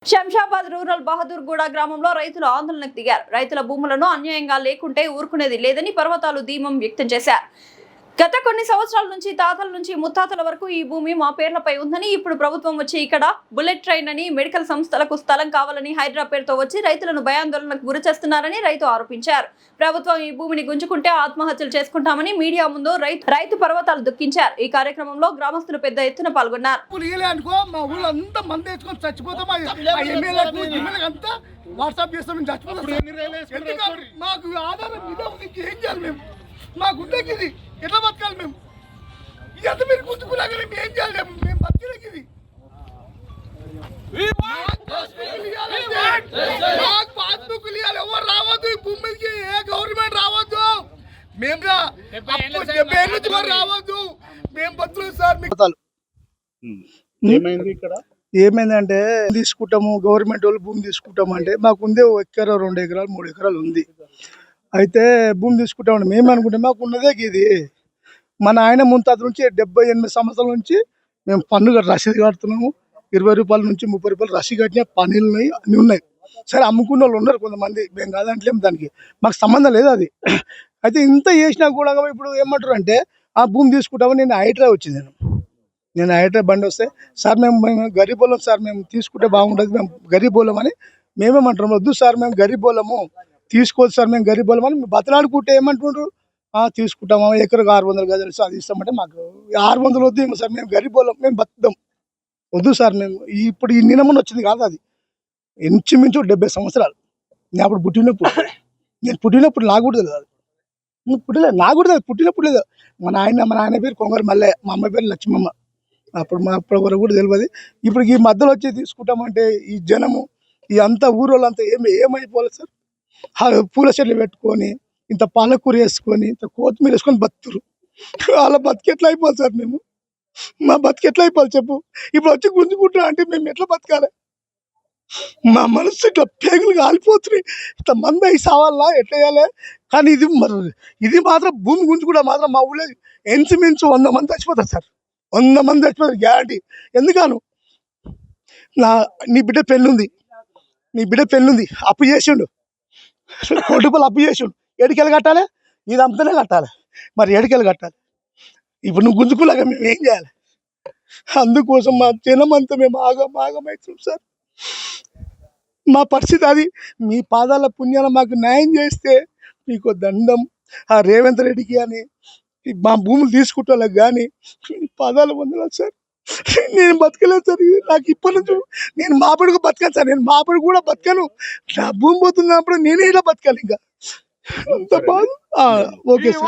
Shamshabad rural Bahadurguda గ్రామంలో రైతులు ఆందోళనకు దిగారు. రైతుల భూములను అన్యాయంగా లేకుంటే ఊరుకునేది లేదని పర్వతాలు ధీమం వ్యక్తం చేశారు. గత కొన్ని సంవత్సరాల నుంచి తాతల నుంచి ముత్తాతల వరకు ఈ భూమి మా పేర్లపై ఉందని, ఇప్పుడు ప్రభుత్వం వచ్చి ఇక్కడ బుల్లెట్ ట్రైన్ అని మెడికల్ సంస్థలకు స్థలం కావాలని హైదరాబాద్ పేరుతో వచ్చి రైతులను భయాందోళనకు గురి చేస్తున్నారని రైతు ఆరోపించారు. ప్రభుత్వం ఈ భూమిని గుంజుకుంటే ఆత్మహత్యలు చేసుకుంటామని మీడియా ముందు రైతు పర్వతాలు దుఃఖించారు. ఈ కార్యక్రమంలో గ్రామస్తులు పెద్ద ఎత్తున పాల్గొన్నారు. ఎట్లా బతకాలి మేము? ఇదంతా మీరు గుర్తుకున్నాక మేము ఏం చేయాలి? మేము బతికేది ఇది. మాకు పాస్బుక్లు ఇవ్వాలి. ఎవరు రావద్దు ఈ భూమికి, ఏ గవర్నమెంట్ రావద్దు. మేము 70 ఏళ్ళ నుంచి మరి రావద్దు. మేము బతులు సార్. ఏమైందంటే తీసుకుంటాము, గవర్నమెంట్ వాళ్ళు భూమి తీసుకుంటాము అంటే మాకు ఉందే 1 ఎకరా 2 ఎకరాలు 3 ఎకరాలు ఉంది. అయితే భూమి తీసుకుంటామండి మేము అనుకుంటాం. మాకు ఉన్నదే ఇది. మన ఆయన ముంతాత నుంచి 78 సంవత్సరాల నుంచి మేము పన్ను రసీదు కడుతున్నాము. 20 రూపాయల నుంచి 30 రూపాయలు రసీదు కట్టిన పనులు ఉన్నాయి, అన్నీ ఉన్నాయి. సరే అమ్ముకున్న వాళ్ళు ఉన్నారు కొంతమంది, మేము కాదంటలేము, దానికి మాకు సంబంధం లేదు అది. అయితే ఇంత చేసినా కూడా ఇప్పుడు ఏమంటారు అంటే ఆ భూమి తీసుకుంటామని నేను హైడ్రా వచ్చింది. నేను హైడ్రా బండి వస్తే సార్ మేము గరీబోళ్ళం సార్, మేము తీసుకుంటే బాగుంటుంది, మేము గరీబోళ్ళం అని మేమేమంటాం. వద్దు సార్ మేము గరీబోళ్ళము తీసుకోవచ్చు సార్, మేము గరీబోళ్ళం అని బతలాడుకుంటే ఏమంటుండ్రు, తీసుకుంటామా ఎకరకు 600 గజాలు సార్ ఇస్తామంటే మాకు 600 వద్దు ఏమో సార్, మేము గరీబోళ్ళం, మేము బతుకుదాం, వద్దు సార్. మేము ఇప్పుడు ఈ నినమని వచ్చింది కాదు, అది ఇంచుమించు 70 సంవత్సరాలు. నేను అప్పుడు పుట్టినప్పుడు నాకు కూడా తెలియదు, పుట్టలేదు, నాకు కూడా తెలియదు, పుట్టినప్పుడు లేదు. మా నాయన పేరు కొంగర మల్లె, మా అమ్మ పేరు లక్ష్మమ్మ. అప్పుడు వరకు కూడా తెలియదు. ఇప్పుడు ఈ మధ్యలో వచ్చి తీసుకుంటామంటే ఈ జనము ఈ అంతా ఊరోళ్ళంతా ఏమైపోవాలి సార్? పూల చెట్లు పెట్టుకొని ఇంత పాలకూర వేసుకొని ఇంత కొత్తిమీర వేసుకొని బతుకురు. వాళ్ళ బతికెట్లా అయిపోవాలి సార్? మేము మా బతికెట్లా అయిపోవాలి చెప్పు? ఇప్పుడు వచ్చి గుంజుకుంటా అంటే మేము ఎట్లా బతకాలి? మా మనసు ఇట్లా పేగులు కాలిపోతున్నాయి. ఇట్లా మంది అయి సావాలా ఎట్లా వేయాలి? కానీ ఇది మాత్రం భూమి గుంజుకుంటా మాత్రం మా ఊళ్ళో ఇంచుమించు 100 మంది చచ్చిపోతారు సార్. 100 మంది చచ్చిపోతారు గ్యారంటీ. ఎందుకను నీ బిడ్డ పెళ్ళుంది, అప్పు చేసిండు, 1 కోటి రూపాయలు అప్పు చేసిండు, ఏడికెళ్ళి కట్టాలి? ఇది అంతనే కట్టాలి, మరి ఏడికెళ్ళి కట్టాలి? ఇప్పుడు నువ్వు గుంజుకోలేక మేము ఏం చేయాలి? అందుకోసం మా జనం అంతా మేము ఆగమవుతున్నాం సార్. మా పరిస్థితి అది. మీ పాదాల పుణ్యాల మాకు న్యాయం చేస్తే మీకు దండం. ఆ రేవంత్ రెడ్డికి కానీ మా భూములు తీసుకుంటాలకు కానీ పాదాలు పొందలేదు సార్. నేను బతకలేదు సార్. నాకు ఇప్పటి నుంచి నేను మాపడికి బతకాను సార్. నేను మాపడి కూడా బతకను. నా భూమి పోతున్నప్పుడు నేనే ఇలా బతకాలి ఇంకా. అంత బాధ. Okay sir.